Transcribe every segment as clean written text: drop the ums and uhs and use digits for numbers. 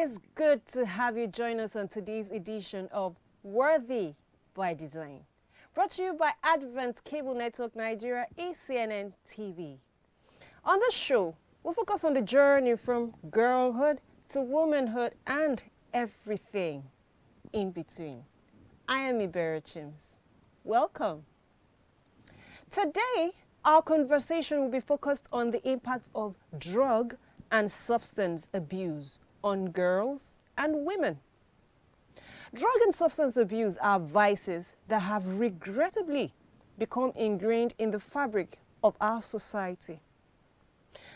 is good to have you join us on today's edition of Worthy by Design, brought to you by Advent Cable Network Nigeria, ACNNTV. On this show, we'll focus on the journey from girlhood to womanhood and everything in between. I am Ibera Chims. Welcome. Today, our conversation will be focused on the impact of drug and substance abuse on girls and women. Drug and substance abuse are vices that have regrettably become ingrained in the fabric of our society.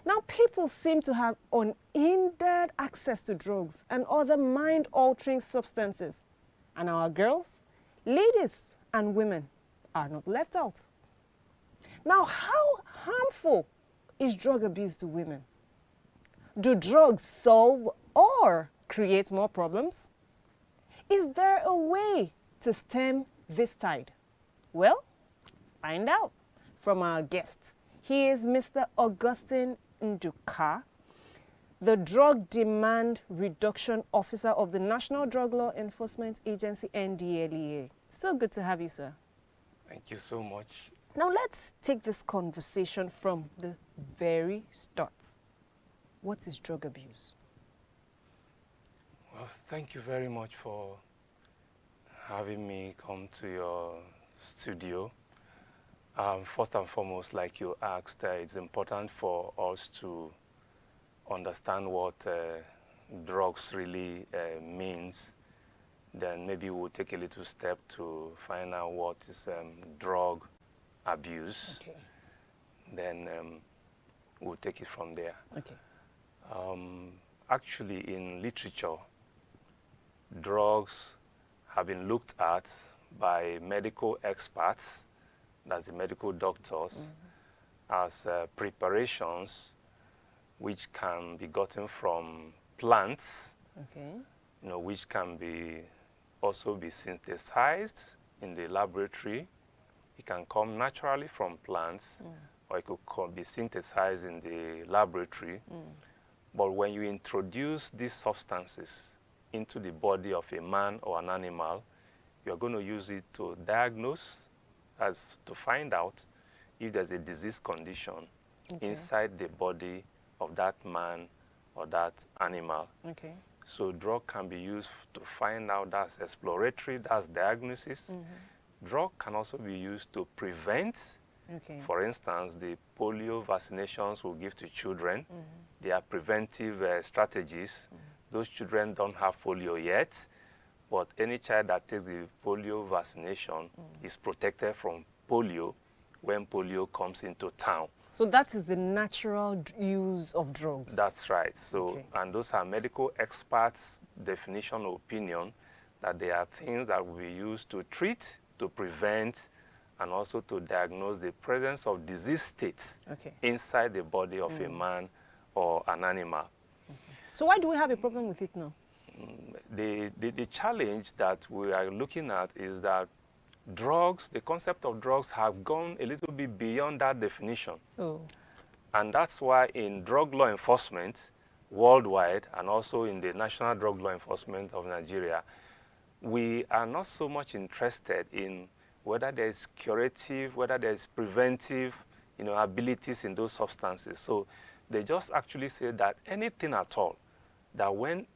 Now, people seem to have unhindered access to drugs and other mind-altering substances, and our girls, ladies, and women are not left out. Now, how harmful is drug abuse to women? Do drugs solve or create more problems? Is there a way to stem this tide? Well, find out from our guest. He is Mr. Augustine Nduka, the Drug Demand Reduction Officer of the National Drug Law Enforcement Agency, NDLEA. So good to have you, sir. Thank you so much. Now let's take this conversation from the very start. What is drug abuse? Well, thank you very much for having me come to your studio. First and foremost, like you asked, it's important for us to understand what drugs really means. Then maybe we'll take a little step to find out what is drug abuse. Okay. Then we'll take it from there. Okay. Actually, in literature, drugs have been looked at by medical experts, that's the medical doctors, as preparations which can be gotten from plants, Okay. which can also be synthesized in the laboratory. It can come naturally from plants, or it could be synthesized in the laboratory. But when you introduce these substances into the body of a man or an animal, you're going to use it to diagnose, as to find out if there's a disease condition inside the body of that man or that animal. Okay. So drug can be used to find out, that's exploratory, that's diagnosis. Drug can also be used to prevent. Okay. For instance, the polio vaccinations we give to children, they are preventive strategies. Those children don't have polio yet, but any child that takes the polio vaccination is protected from polio when polio comes into town. So that is the natural use of drugs. That's right. So, and those are medical experts' definition or opinion that they are things that will be used to treat, to prevent, and also to diagnose the presence of disease states inside the body of a man or an animal. So why do we have a problem with it now? The challenge that we are looking at is that drugs, the concept of drugs have gone a little bit beyond that definition. And that's why in drug law enforcement worldwide, and also in the National Drug Law Enforcement of Nigeria, we are not so much interested in whether there is curative, whether there is preventive, abilities in those substances. So they just actually say that anything at all that when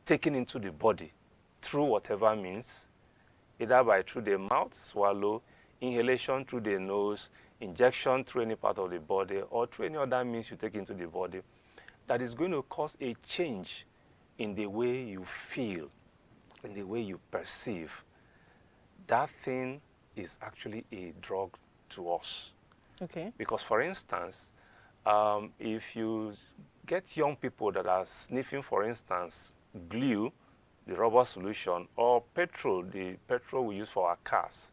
taken into the body through whatever means, either through the mouth, swallow, inhalation through the nose, injection through any part of the body, or through any other means you take into the body, that is going to cause a change in the way you feel, in the way you perceive. That thing is actually a drug to us. Okay. Because, for instance, if you get young people that are sniffing, for instance, glue, the rubber solution, or petrol, the petrol we use for our cars.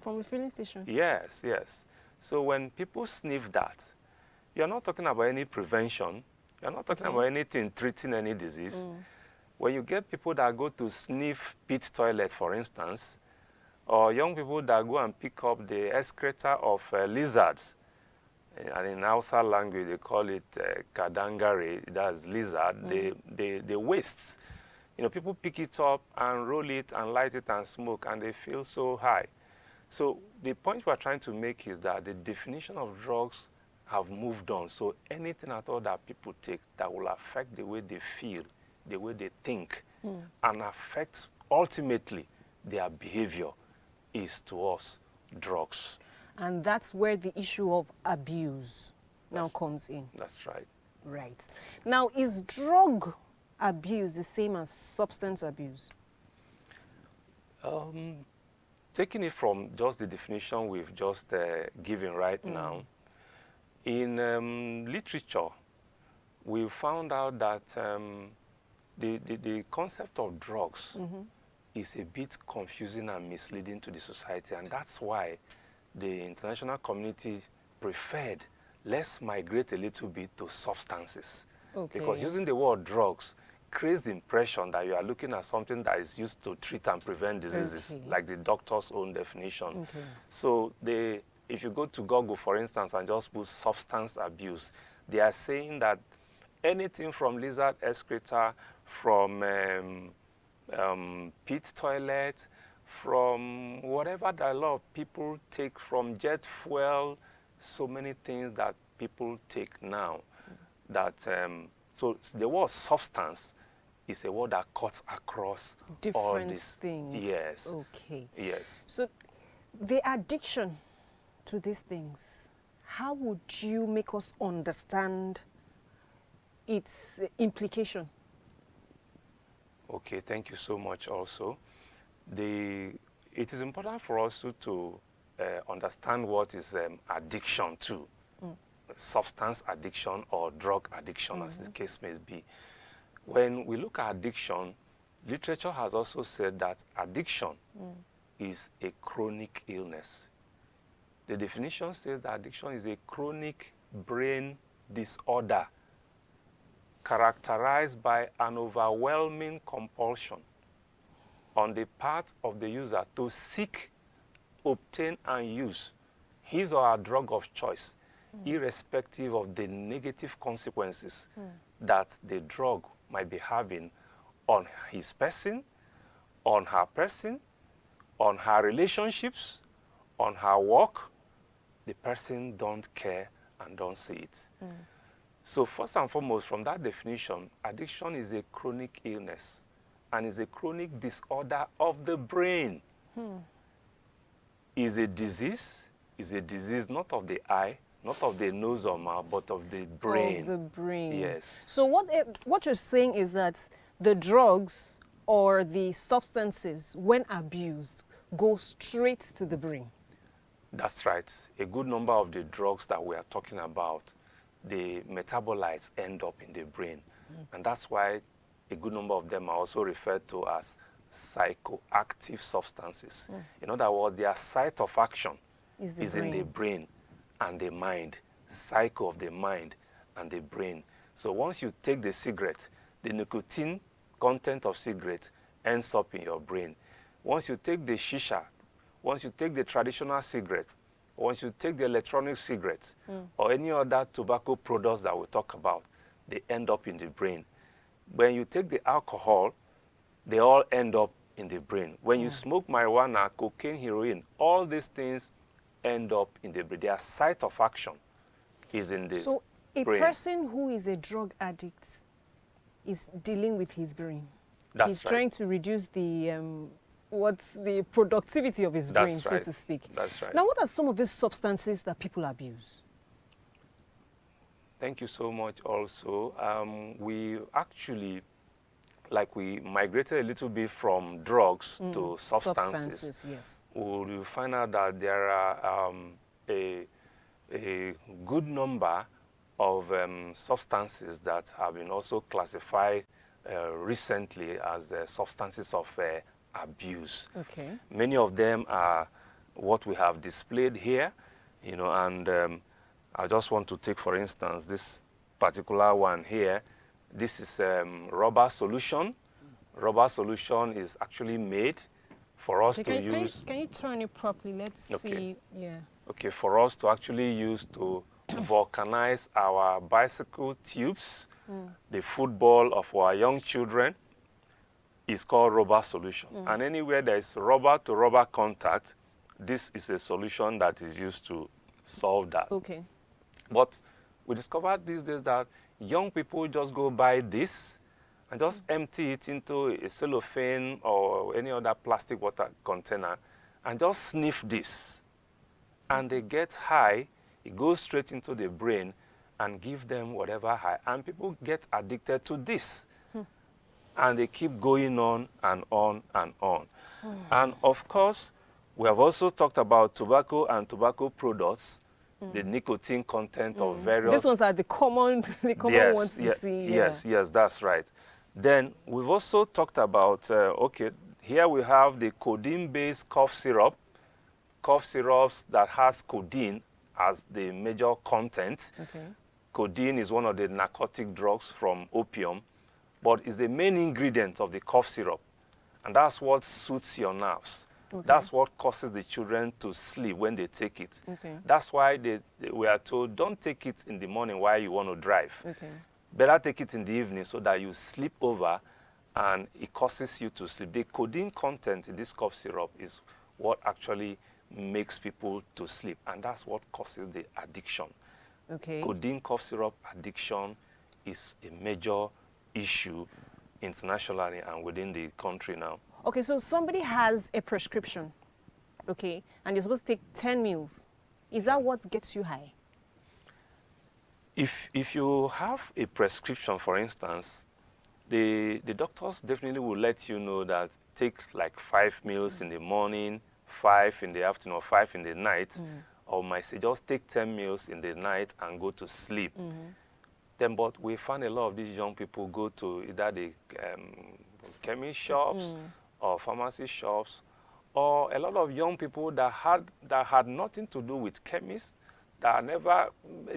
From a filling station? Yes, yes. So when people sniff that, you're not talking about any prevention. You're not talking about anything treating any disease. When you get people that go to sniff pit toilet, for instance, or young people that go and pick up the excreta of lizards, And in Hausa language, they call it kadangare, that's lizard, the wastes. You know, people pick it up and roll it and light it and smoke, and they feel so high. So the point we're trying to make is that the definition of drugs have moved on. So anything at all that people take that will affect the way they feel, the way they think, and affect ultimately their behavior is to us drugs. And that's where the issue of abuse now comes in. That's right. Right. Now, is drug abuse the same as substance abuse? Taking it from just the definition we've just given right now, in literature, we found out that the concept of drugs is a bit confusing and misleading to the society, and that's why the international community preferred let's migrate a little bit to substances. Okay. Because using the word drugs creates the impression that you are looking at something that is used to treat and prevent diseases, like the doctor's own definition. So if you go to Google, for instance, and just put substance abuse, they are saying that anything from lizard excreta, from pit toilet, from whatever that a lot of people take, from jet fuel, so many things that people take now. That so the word substance is a word that cuts across all these things. Yes. Okay. Yes. So the addiction to these things, how would you make us understand its implication? Okay, thank you so much also. It is important for us to understand what is addiction to, substance addiction or drug addiction, as the case may be. When we look at addiction, literature has also said that addiction is a chronic illness. The definition says that addiction is a chronic brain disorder characterized by an overwhelming compulsion on the part of the user to seek, obtain, and use his or her drug of choice, irrespective of the negative consequences that the drug might be having on his person, on her person, on her relationships, on her work. The person don't care and don't see it. So first and foremost, from that definition, addiction is a chronic illness and is a chronic disorder of the brain. Is a disease not of the eye, not of the nose or mouth, but of the brain. Of the brain. Yes. So what you're saying is that the drugs or the substances, when abused, go straight to the brain. That's right. A good number of the drugs that we are talking about, the metabolites end up in the brain. And that's why a good number of them are also referred to as psychoactive substances. In other words, their site of action is in the brain and the mind, psycho of the mind and the brain. So once you take the cigarette, the nicotine content of cigarette ends up in your brain. Once you take the shisha, once you take the traditional cigarette, once you take the electronic cigarette or any other tobacco products that we talk about, they end up in the brain. When you take the alcohol, they all end up in the brain. When you smoke marijuana, cocaine, heroin, all these things end up in the brain. Their site of action is in the brain. So a person who is a drug addict is dealing with his brain. That's He's right. trying to reduce the what's the productivity of his brain, so to speak. That's right. Now, what are some of these substances that people abuse? Thank you so much also. We actually, we migrated a little bit from drugs to substances. Yes. We'll find out that there are a good number of substances that have been also classified recently as substances of abuse. Okay. Many of them are what we have displayed here, and I just want to take, for instance, this particular one here. This is rubber solution. Rubber solution is actually made for us to use. Can you turn it properly? Let's see. Yeah. Okay, for us to actually use to vulcanize our bicycle tubes, the football of our young children, is called rubber solution. And anywhere there is rubber to rubber contact, this is a solution that is used to solve that. Okay. But we discovered these days that young people just go buy this and just empty it into a cellophane or any other plastic water container and just sniff this. And they get high, it goes straight into the brain and give them whatever high. And people get addicted to this. And they keep going on and on and on. And of course, we have also talked about tobacco and tobacco products, the nicotine content of various... These ones are the common yes, ones to see. Yes, yes, that's right. Then we've also talked about, okay, here we have the codeine-based cough syrups that has codeine as the major content. Okay. Codeine is one of the narcotic drugs from opium, but it's the main ingredient of the cough syrup. And that's what soothes your nerves. Okay. That's what causes the children to sleep when they take it. Okay. That's why we are told, don't take it in the morning while you want to drive. Okay. Better take it in the evening so that you sleep over and it causes you to sleep. The codeine content in this cough syrup is what actually makes people to sleep, and that's what causes the addiction. Okay. Codeine cough syrup addiction is a major issue internationally and within the country now. Okay, so somebody has a prescription, okay, and you're supposed to take 10 meals. Is that what gets you high? If you have a prescription, for instance, the doctors definitely will let you know that take like 5 meals in the morning, 5 in the afternoon, or 5 in the night, or might say just take 10 meals in the night and go to sleep. Then, but we find a lot of these young people go to either the chemist shops or pharmacy shops, or a lot of young people that had nothing to do with chemists, that never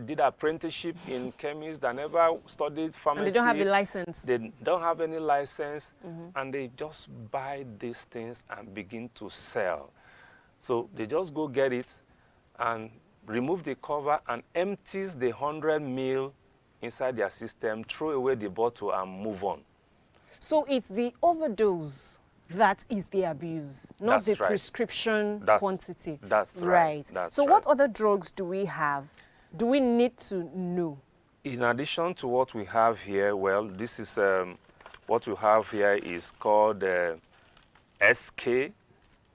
did apprenticeship in chemists, that never studied pharmacy. And they don't have the license. They don't have any license, and they just buy these things and begin to sell. So they just go get it and remove the cover and empties the 100 ml inside their system, throw away the bottle and move on. So it's the overdose that is the abuse, not the prescription quantity. That's right. So what other drugs do we have? Do we need to know? In addition to what we have here, well, this is what we have here is called SK.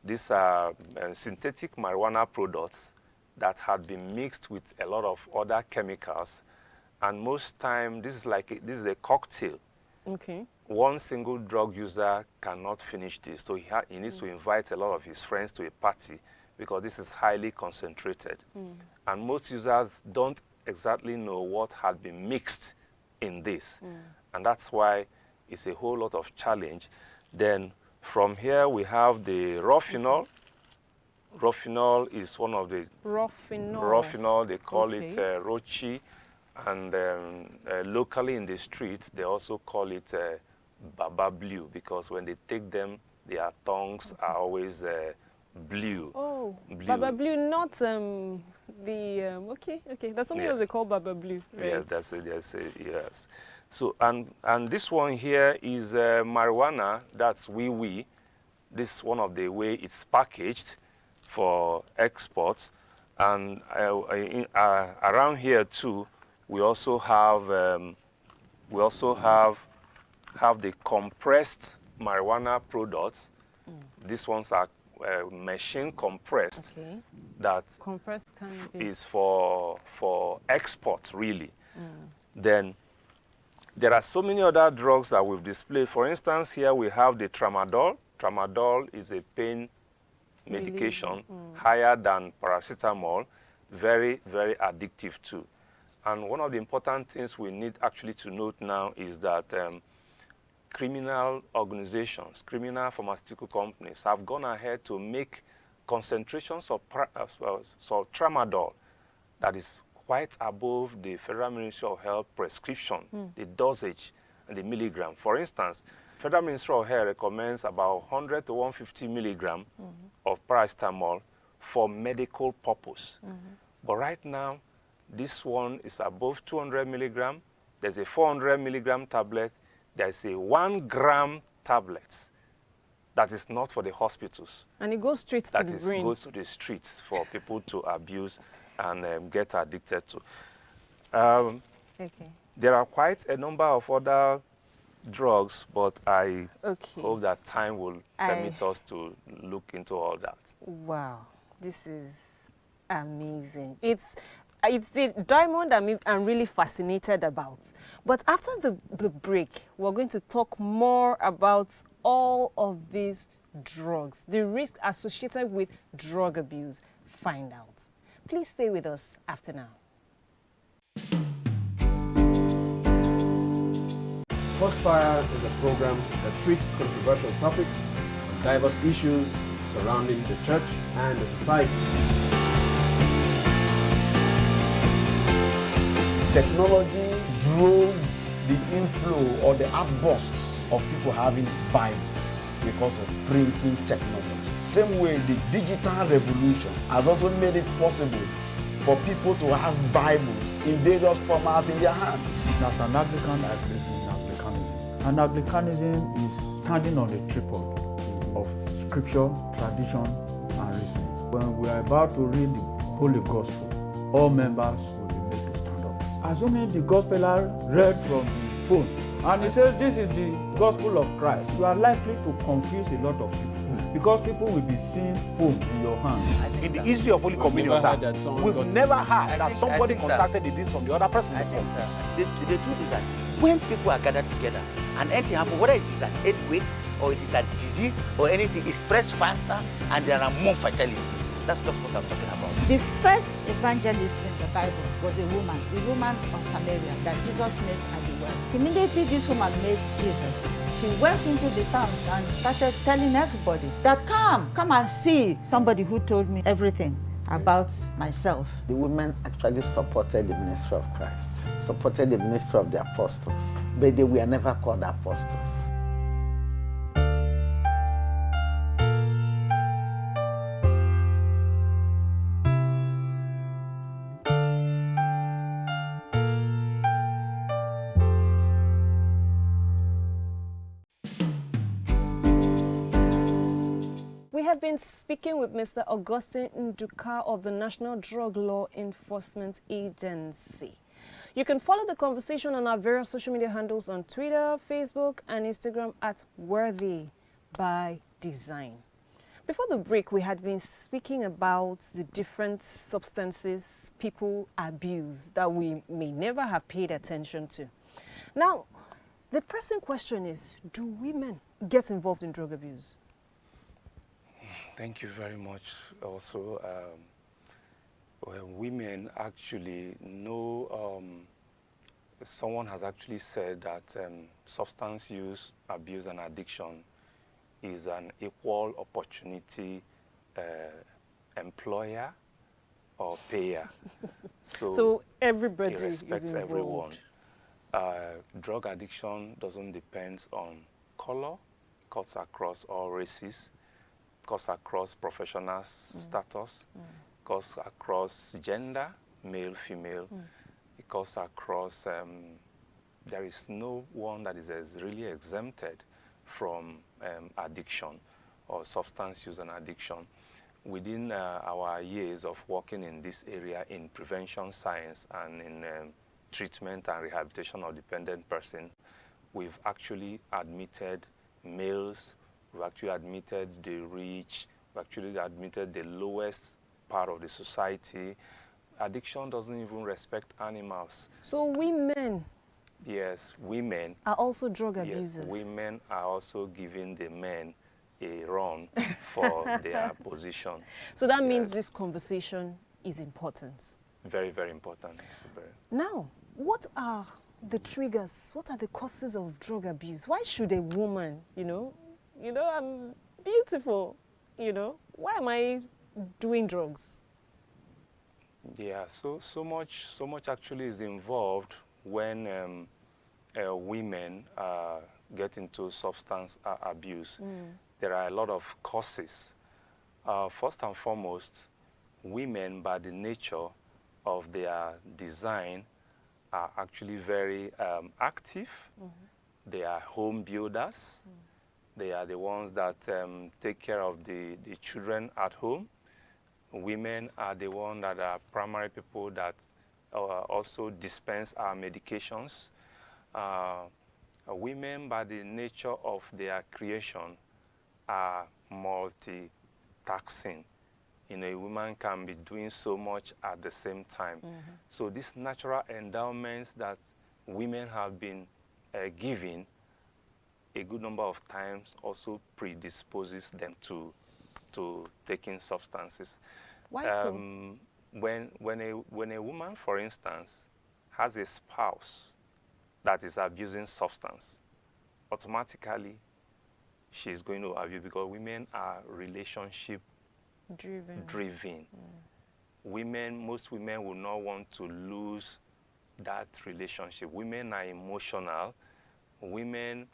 These are synthetic marijuana products that had been mixed with a lot of other chemicals, and most time this is a cocktail. Okay. One single drug user cannot finish this, so he needs to invite a lot of his friends to a party because this is highly concentrated. And most users don't exactly know what had been mixed in this. And that's why it's a whole lot of challenge. Then from here we have the Rofinol. Rofinol is one of the... Rofinol, they call it Rochi. And locally in the streets, they also call it Baba Blue, because when they take them, their tongues are always blue. Oh, blue. Baba Blue, not okay, that's something else they call Baba Blue. Right? Yes, that's it, yes. So, and this one here is marijuana, that's wee. This is one of the way it's packaged for export. And around here too, we also have the compressed marijuana products. These ones are machine compressed. Okay. That compressed cannabis is for export, really. Then there are so many other drugs that we've displayed. For instance, here we have the tramadol. Tramadol is a pain medication, higher than paracetamol, very, very addictive too. And one of the important things we need actually to note now is that criminal organizations, criminal pharmaceutical companies have gone ahead to make concentrations of tramadol that is quite above the Federal Ministry of Health prescription, the dosage and the milligram. For instance, Federal Ministry of Health recommends about 100 to 150 milligram of paracetamol for medical purpose. But right now, This one is above 200 milligram. There's a 400 milligram tablet. There's a 1 gram tablet that is not for the hospitals. And it goes straight to the brain. That goes to the streets for people to abuse and get addicted to. Okay. There are quite a number of other drugs, but I hope that time will permit us to look into all that. Wow, this is amazing. It's the diamond I'm really fascinated about. But after the break, we're going to talk more about all of these drugs, the risk associated with drug abuse. Find out. Please stay with us after now. Crossfire is a program that treats controversial topics on diverse issues surrounding the church and the society. Technology drove the inflow or the outbursts of people having Bibles because of printing technology. Same way, the digital revolution has also made it possible for people to have Bibles in various formats in their hands. As an Anglican, I believe in Anglicanism. And Anglicanism is standing on the tripod of scripture, tradition, and reasoning. When we are about to read the Holy Gospel, all members will be made to stand up. Assuming the gospel are read from the phone, and it says this is the gospel of Christ, you are likely to confuse a lot of people. Because people will be seeing phone in your hand. In the history of Holy Communion, we've never heard that somebody contacted the disease from the other person. I think, sir. The truth is that when people are gathered together and anything happens, whether it is an earthquake or it is a disease or anything, it spreads faster and there are more fatalities. That's just what I'm talking about. The first evangelist in the Bible was a woman of Samaria that Jesus met at the well. Immediately this woman met Jesus. She went into the town and started telling everybody that come and see somebody who told me everything about myself. The women actually supported the ministry of Christ, supported the ministry of the apostles, but they were never called apostles. We have been speaking with Mr. Augustine Nduka of the National Drug Law Enforcement Agency. You can follow the conversation on our various social media handles on Twitter, Facebook, and Instagram at Worthy by Design. Before the break, we had been speaking about the different substances people abuse that we may never have paid attention to. Now, the pressing question is, do women get involved in drug abuse? Thank you very much. Also, women actually know, someone has actually said that substance use, abuse, and addiction is an equal opportunity employer or payer. So everybody respects is everyone. involved. Drug addiction doesn't depend on color, cuts across all races, cuts across professional status, cuts across gender, male, female. It cuts across, there is no one that is really exempted from addiction or substance use and addiction. Within our years of working in this area in prevention science and in treatment and rehabilitation of dependent person, we've actually admitted males, we've actually admitted the rich, we've actually admitted the lowest part of the society. Addiction doesn't even respect animals. So women Yes, women are also drug abusers. Yes, women are also giving the men a run for their position. So that means this conversation is important. Very, very important. Now, what are the triggers? What are the causes of drug abuse? Why should a woman, I'm beautiful, why am I doing drugs? Yeah, so much actually is involved when women get into substance abuse. There are a lot of causes. First and foremost, women by the nature of their design are actually very active. They are home builders. They are the ones that take care of the children at home. Women are the ones that are primary people that also dispense our medications. Women, by the nature of their creation, are multitasking. You know, a woman can be doing so much at the same time. So these natural endowments that women have been given, a good number of times also predisposes them to taking substances. Why so? When a woman, for instance, has a spouse that is abusing substance, automatically she's going to abuse, because women are relationship driven. Most women will not want to lose that relationship. Women are emotional. Women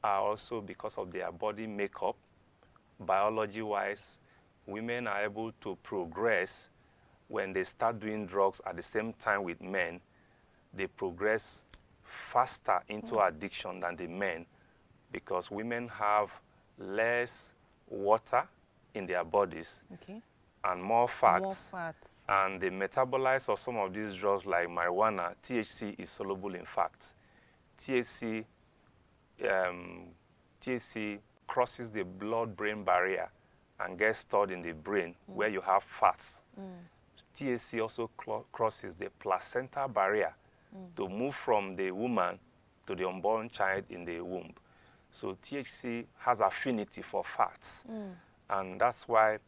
are also, because of their body makeup, biology-wise, women are able to progress when they start doing drugs at the same time with men. They progress faster into addiction than the men, because women have less water in their bodies and more fats. And the metabolites of some of these drugs like marijuana, THC is soluble in fat. THC crosses the blood-brain barrier and gets stored in the brain where you have fats. THC also crosses the placenta barrier to move from the woman to the unborn child in the womb. So THC has affinity for fats. And that's why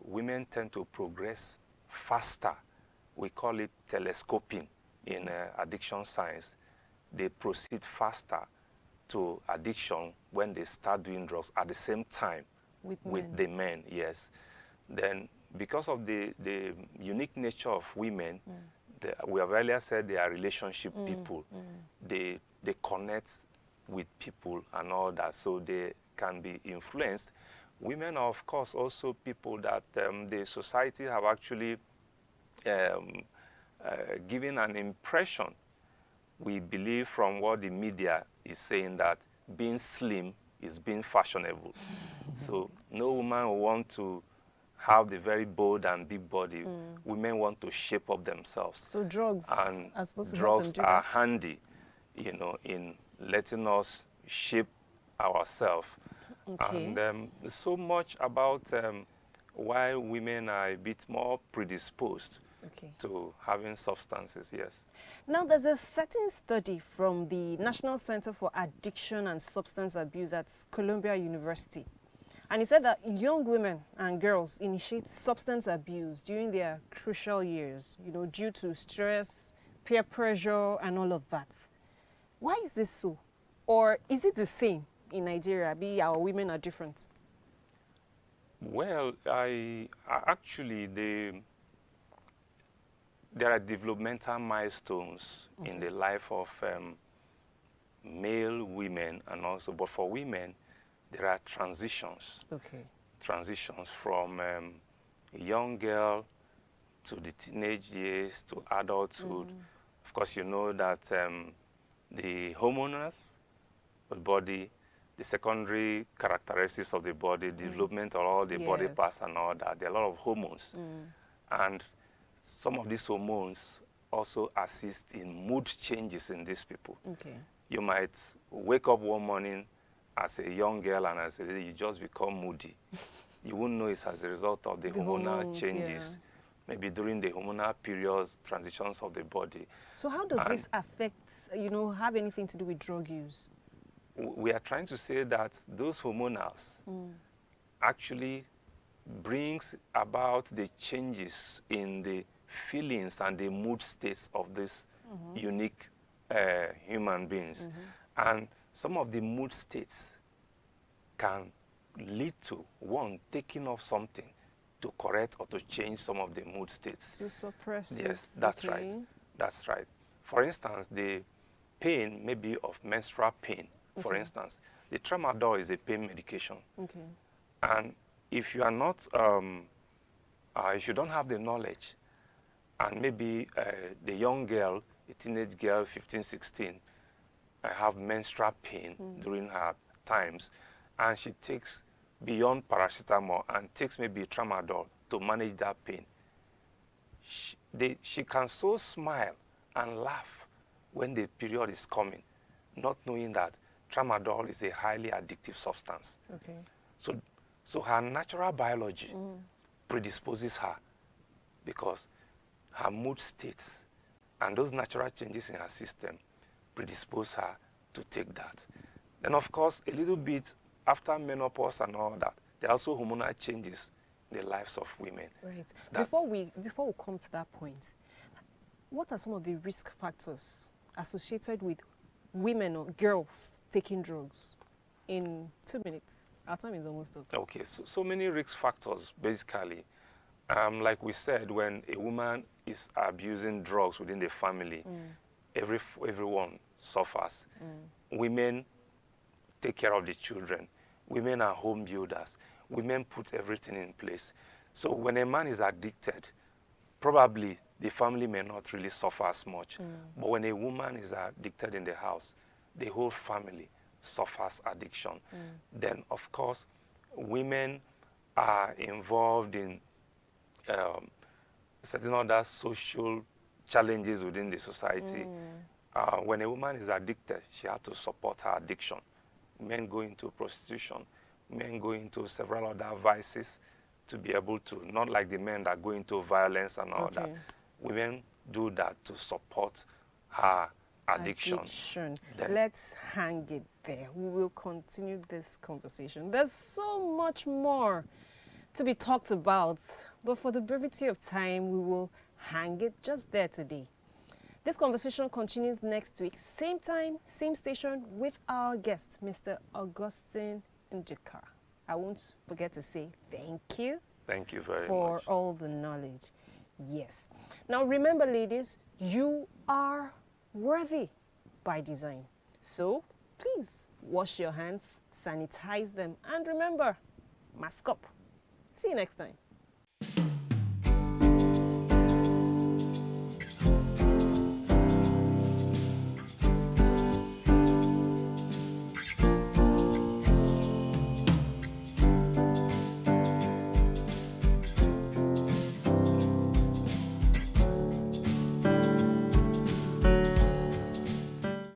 women tend to progress faster. We call it telescoping in addiction science. They proceed faster to addiction when they start doing drugs at the same time with the men, yes. Then because of the unique nature of women, we have earlier said they are relationship people. They connect with people and all that, so they can be influenced. Women are, of course, also people that the society have actually given an impression. We believe from what the media is saying that being slim is being fashionable. So no woman will want to have the very bold and big body. Women want to shape up themselves. So drugs and are supposed to drugs help them do are that? handy, you know, in letting us shape ourselves. And so much about why women are a bit more predisposed to having substances, yes. Now, there's a certain study from the National Center for Addiction and Substance Abuse at Columbia University. And it said that young women and girls initiate substance abuse during their crucial years, you know, due to stress, peer pressure, and all of that. Why is this so? Or is it the same in Nigeria? Our women are different? Well, actually, there are developmental milestones in the life of male women, and also, but for women, there are transitions. Transitions from a young girl to the teenage years to adulthood. Of course, you know that the hormones of the body, the secondary characteristics of the body, development of all the body parts and all that, there are a lot of hormones. And some of these hormones also assist in mood changes in these people. You might wake up one morning as a young girl and as a lady, you just become moody. You won't know it's as a result of the hormonal changes, maybe during the hormonal periods, transitions of the body. So how does this affect, you know, have anything to do with drug use? We are trying to say that those hormonals actually brings about the changes in the feelings and the mood states of these unique human beings. And some of the mood states can lead to one taking off something to correct or to change some of the mood states. To suppress it. Yes, that's right. That's right. For instance, the pain maybe of menstrual pain. For instance, the tramadol is a pain medication. And if you are not, if you don't have the knowledge and maybe the young girl, a teenage girl, 15, 16, have menstrual pain during her times, and she takes beyond paracetamol and takes maybe tramadol to manage that pain. She can so smile and laugh when the period is coming, not knowing that tramadol is a highly addictive substance. Okay. So her natural biology predisposes her, because her mood states and those natural changes in her system predispose her to take that. Then, of course, a little bit after menopause and all that, there are also hormonal changes in the lives of women. Right. Before we come to that point, what are some of the risk factors associated with women or girls taking drugs? In 2 minutes. Our time is almost up. Okay, so many risk factors, basically. Like we said, when a woman is abusing drugs within the family, everyone suffers. Women take care of the children. Women are home builders. Women put everything in place. So when a man is addicted, probably the family may not really suffer as much. But when a woman is addicted in the house, the whole family suffers addiction. Then, of course, women are involved in certain other social challenges within the society. When a woman is addicted, she has to support her addiction. Men go into prostitution. Men go into several other vices to be able to, not like the men that go into violence and all that. Women do that to support her addiction. Let's hang it there. We will continue this conversation. There's so much more to be talked about, but for the brevity of time, we will hang it just there today. This conversation continues next week, same time, same station, with our guest, Mr. Augustine Njika. I won't forget to say thank you. Thank you very much. For all the knowledge. Yes. Now remember, ladies, you are worthy by design. So please wash your hands, sanitize them, and remember, mask up. See you next time.